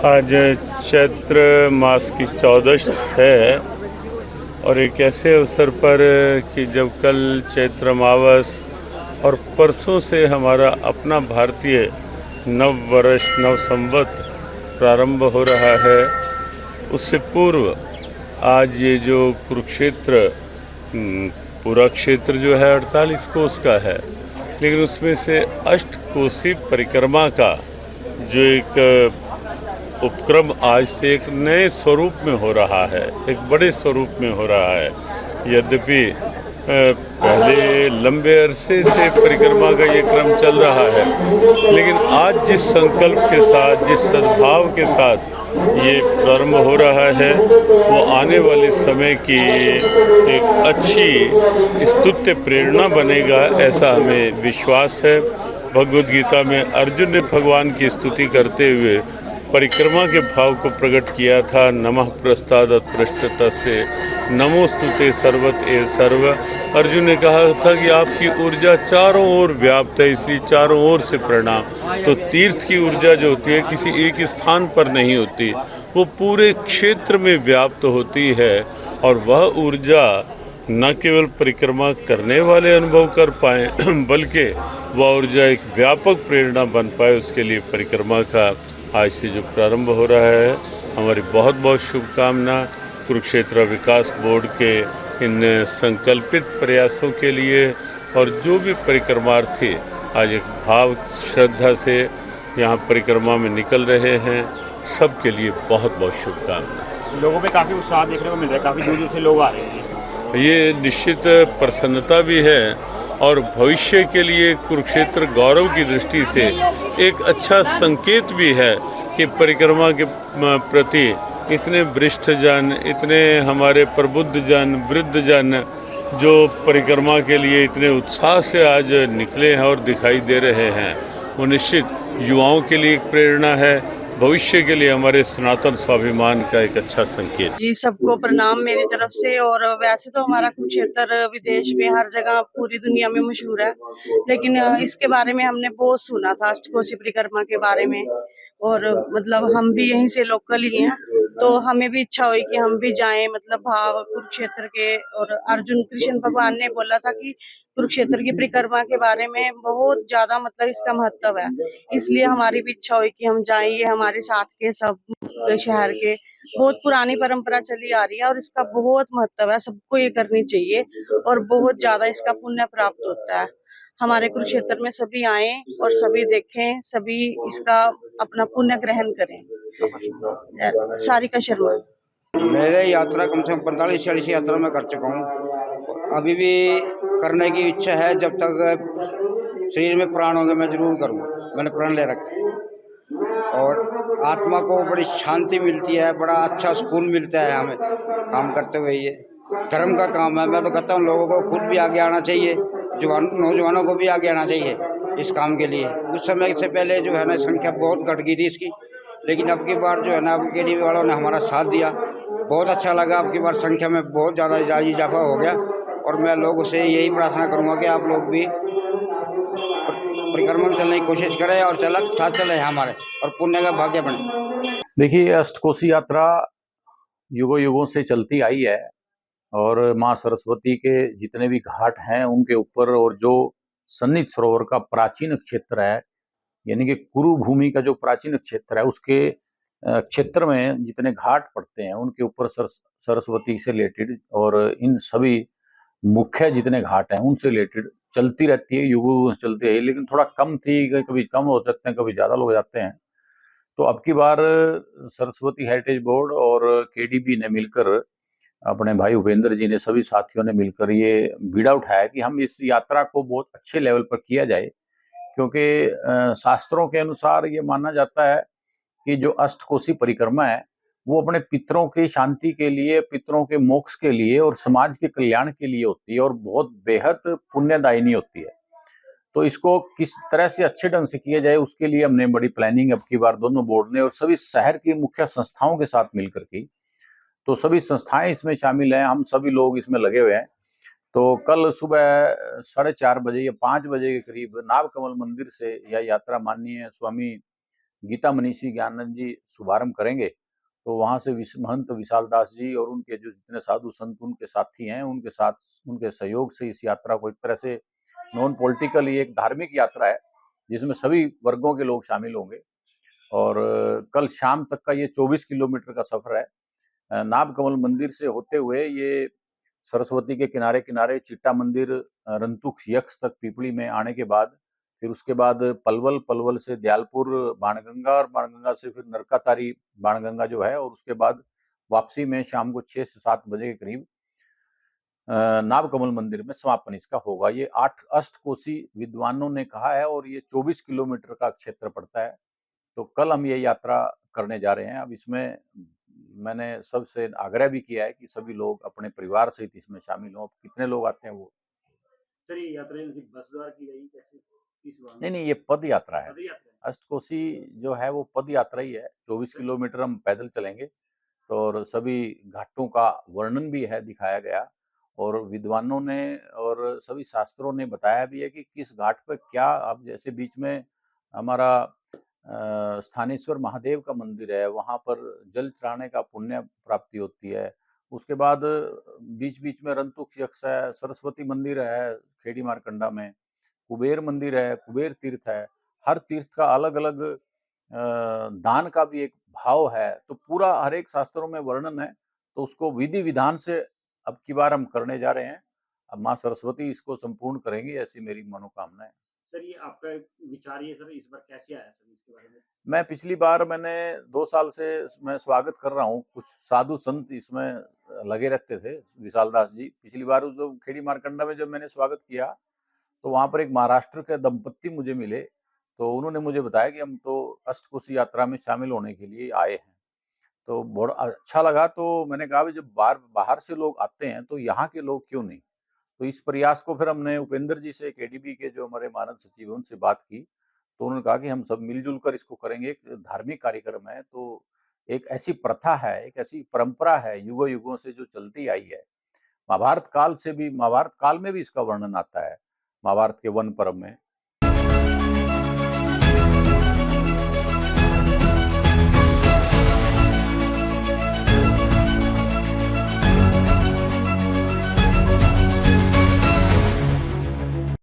आज चैत्र मास की 14श है और एक ऐसे अवसर पर कि जब कल चैत्र अमावस और परसों से हमारा अपना भारतीय नव वर्ष नव संवत प्रारंभ हो रहा है, उससे पूर्व आज ये जो कुरुक्षेत्र पूरा क्षेत्र जो है 48 कोस का है, लेकिन उसमें से अष्टकोसी परिक्रमा का जो एक उपक्रम आज से एक नए स्वरूप में हो रहा है, एक बड़े स्वरूप में हो रहा है। यद्यपि पहले लंबे अरसे से परिक्रमा का ये क्रम चल रहा है, लेकिन आज जिस संकल्प के साथ, जिस सद्भाव के साथ ये प्रारंभ हो रहा है, वो आने वाले समय की एक अच्छी स्तुत्य प्रेरणा बनेगा, ऐसा हमें विश्वास है। भगवद गीता में अर्जुन ने भगवान की स्तुति करते हुए परिक्रमा के भाव को प्रकट किया था। नमः प्रस्तादत पृष्ठतस्ते नमोस्तुते सर्वत एव सर्व। अर्जुन ने कहा था कि आपकी ऊर्जा चारों ओर व्याप्त है, इसलिए चारों ओर से प्रणाम। तो तीर्थ की ऊर्जा जो होती है किसी एक स्थान पर नहीं होती, वो पूरे क्षेत्र में व्याप्त होती है, और वह ऊर्जा न केवल परिक्रमा करने वाले अनुभव कर पाएँ बल्कि वह ऊर्जा एक व्यापक प्रेरणा बन पाए, उसके लिए परिक्रमा का आज से जो प्रारंभ हो रहा है, हमारी बहुत बहुत शुभकामना कुरुक्षेत्र विकास बोर्ड के इन संकल्पित प्रयासों के लिए। और जो भी परिक्रमार्थी आज एक भाव श्रद्धा से यहाँ परिक्रमा में निकल रहे हैं, सबके लिए बहुत बहुत शुभकामना। लोगों में काफ़ी उत्साह देखने को मिल रहा है, काफ़ी दूर दूर से लोग आ रहे हैं। ये निश्चित प्रसन्नता भी है और भविष्य के लिए कुरुक्षेत्र गौरव की दृष्टि से एक अच्छा संकेत भी है कि परिक्रमा के प्रति इतने वरिष्ठ जन, इतने हमारे प्रबुद्ध जन, वृद्ध जन जो परिक्रमा के लिए इतने उत्साह से आज निकले हैं और दिखाई दे रहे हैं, वो निश्चित युवाओं के लिए एक प्रेरणा है, भविष्य के लिए हमारे सनातन स्वाभिमान का एक अच्छा संकेत। जी, सबको प्रणाम मेरी तरफ से। और वैसे तो हमारा कुरुक्षेत्र विदेश में हर जगह पूरी दुनिया में मशहूर है, लेकिन इसके बारे में हमने बहुत सुना था, अष्टकोशी परिक्रमा के बारे में। और मतलब हम भी यहीं से लोकल ही हैं, तो हमें भी इच्छा हुई कि हम भी जाएं, मतलब भाव कुरुक्षेत्र के। और अर्जुन कृष्ण भगवान ने बोला था कि कुरुक्षेत्र की परिक्रमा के बारे में बहुत ज्यादा मतलब इसका महत्व है, इसलिए हमारी भी इच्छा हुई कि हम जाएं। ये हमारे साथ के सब शहर के बहुत पुरानी परंपरा चली आ रही है और इसका बहुत महत्व है, सबको ये करनी चाहिए और बहुत ज्यादा इसका पुण्य प्राप्त होता है। हमारे कुरुक्षेत्र में सभी आए और सभी देखें, सभी इसका अपना पुण्य ग्रहण करें। सारिका शर्मा। मेरे यात्रा कम से कम 45-40 यात्रा में कर चुका हूँ। अभी भी करने की इच्छा है, जब तक शरीर में प्राण होंगे मैं जरूर करूँगा। मैंने प्रण ले रखा है और आत्मा को बड़ी शांति मिलती है, बड़ा अच्छा सुकून मिलता है हमें काम करते हुए। ये धर्म का काम है। मैं तो कहता हूँ लोगों को खुद भी आगे आना चाहिए, नौजवानों को भी आगे आना चाहिए इस काम के लिए। कुछ समय से पहले जो है ना संख्या बहुत घट गई थी इसकी, लेकिन अब की बार जो है ना केडीबी वालों ने हमारा साथ दिया, बहुत अच्छा लगा। अब की बार संख्या में बहुत ज़्यादा इजाफा हो गया और मैं लोगों से यही प्रार्थना करूंगा कि आप लोग भी परिक्रमा में चलने की कोशिश करें और साथ चलें हमारे, और पुण्य का भाग्य बने। देखिए, अष्टकोशी यात्रा युगों युगों से चलती आई है और माँ सरस्वती के जितने भी घाट हैं उनके ऊपर, और जो सन्निध सरोवर का प्राचीन क्षेत्र है, यानी कि कुरु भूमि का जो प्राचीन क्षेत्र है, उसके क्षेत्र में जितने घाट पड़ते हैं उनके ऊपर सरस्वती से रिलेटेड और इन सभी मुख्य जितने घाट हैं उनसे रिलेटेड चलती रहती है, युगों से चलती है। लेकिन थोड़ा कम थी, कभी कम हो सकते हैं, कभी ज्यादा लोग जाते हैं। तो अब की बार सरस्वती हेरिटेज बोर्ड और केडीबी ने मिलकर, अपने भाई उपेंद्र जी ने, सभी साथियों ने मिलकर ये बीड़ा उठाया कि हम इस यात्रा को बहुत अच्छे लेवल पर किया जाए, क्योंकि शास्त्रों के अनुसार ये माना जाता है कि जो अष्टकोशी परिक्रमा है वो अपने पितरों की शांति के लिए, पितरों के मोक्ष के लिए और समाज के कल्याण के लिए होती है और बहुत बेहद पुण्यदायिनी होती है। तो इसको किस तरह से अच्छे ढंग से किया जाए, उसके लिए हमने बड़ी प्लानिंग अब की बार दोनों बोर्ड ने और सभी शहर की मुख्य संस्थाओं के साथ मिलकर की। तो सभी संस्थाएं इसमें शामिल हैं, हम सभी लोग इसमें लगे हुए हैं। तो कल सुबह 4:30 बजे या 5 बजे के करीब नागकमल मंदिर से यह यात्रा माननीय स्वामी गीता मनीषी ज्ञानानंद जी शुभारंभ करेंगे, तो वहां से महंत विशाल दास जी और उनके जो जितने साधु संत उनके साथी हैं, उनके साथ उनके सहयोग से इस यात्रा को एक तरह से नॉन पॉलिटिकल, ये एक धार्मिक यात्रा है जिसमें सभी वर्गों के लोग शामिल होंगे। और कल शाम तक का ये 24 किलोमीटर का सफर है। नाभ कमल मंदिर से होते हुए ये सरस्वती के किनारे किनारे चिट्टा मंदिर, रंतुक यक्ष तक पीपली में आने के बाद फिर उसके बाद पलवल, पलवल से दयालपुर बाणगंगा, और बाणगंगा से फिर नरकातारी बाणगंगा जो है, और उसके बाद वापसी में शाम को 6 से 7 बजे के करीब नाभ कमल मंदिर में समापन इसका होगा। ये 8 अष्टकोशी विद्वानों ने कहा है और ये 24 किलोमीटर का क्षेत्र पड़ता है। तो कल हम ये यात्रा करने जा रहे हैं। अब इसमें मैंने सबसे आग्रह भी किया है कि सभी लोग अपने परिवार सहित इसमें शामिल हों। कितने लोग आते हैं वो सर ये यात्रा बस द्वारा की गई कैसे, किस वाहन नहीं, ये पद यात्रा है। पद यात्रा है? अष्टकोशी जो है वो पद यात्रा ही है। 24 किलोमीटर हम पैदल चलेंगे, तो और सभी घाटों का वर्णन भी है दिखाया गया, और विद्वानों ने और सभी शास्त्रों ने बताया भी है कि किस घाट पर क्या। अब जैसे बीच में हमारा स्थानेश्वर महादेव का मंदिर है, वहां पर जल चढ़ाने का पुण्य प्राप्ति होती है। उसके बाद बीच बीच में रंतुक यक्ष है, सरस्वती मंदिर है खेड़ी मारकंडा में, कुबेर मंदिर है, कुबेर तीर्थ है। हर तीर्थ का अलग अलग दान का भी एक भाव है। तो पूरा हर एक शास्त्रों में वर्णन है, तो उसको विधि विधान से अब की बार हम करने जा रहे हैं। अब माँ सरस्वती इसको संपूर्ण करेंगी, ऐसी मेरी मनोकामना है। सर ये आपका विचार ये सर इस बार कैसे आया सर इसके बारे में? मैं पिछली बार मैंने 2 साल से मैं स्वागत कर रहा हूँ। कुछ साधु संत इसमें लगे रहते थे, विशाल दास जी। पिछली बार जो खेड़ी मारकंडा में जब मैंने स्वागत किया, तो वहां पर एक महाराष्ट्र के दंपत्ति मुझे मिले, तो उन्होंने मुझे बताया कि हम तो अष्टकोशी यात्रा में शामिल होने के लिए आए हैं। तो बड़ा अच्छा लगा। तो मैंने कहा जब बाहर से लोग आते हैं तो यहाँ के लोग क्यों नहीं। तो इस प्रयास को फिर हमने उपेंद्र जी से, केडीबी के जो हमारे मानद सचिव हैं, उनसे बात की, तो उन्होंने कहा कि हम सब मिलजुल कर इसको करेंगे। एक धार्मिक कार्यक्रम है, तो एक ऐसी प्रथा है, एक ऐसी परंपरा है युगों युगों से जो चलती आई है। महाभारत काल में भी इसका वर्णन आता है, महाभारत के वन पर्व में।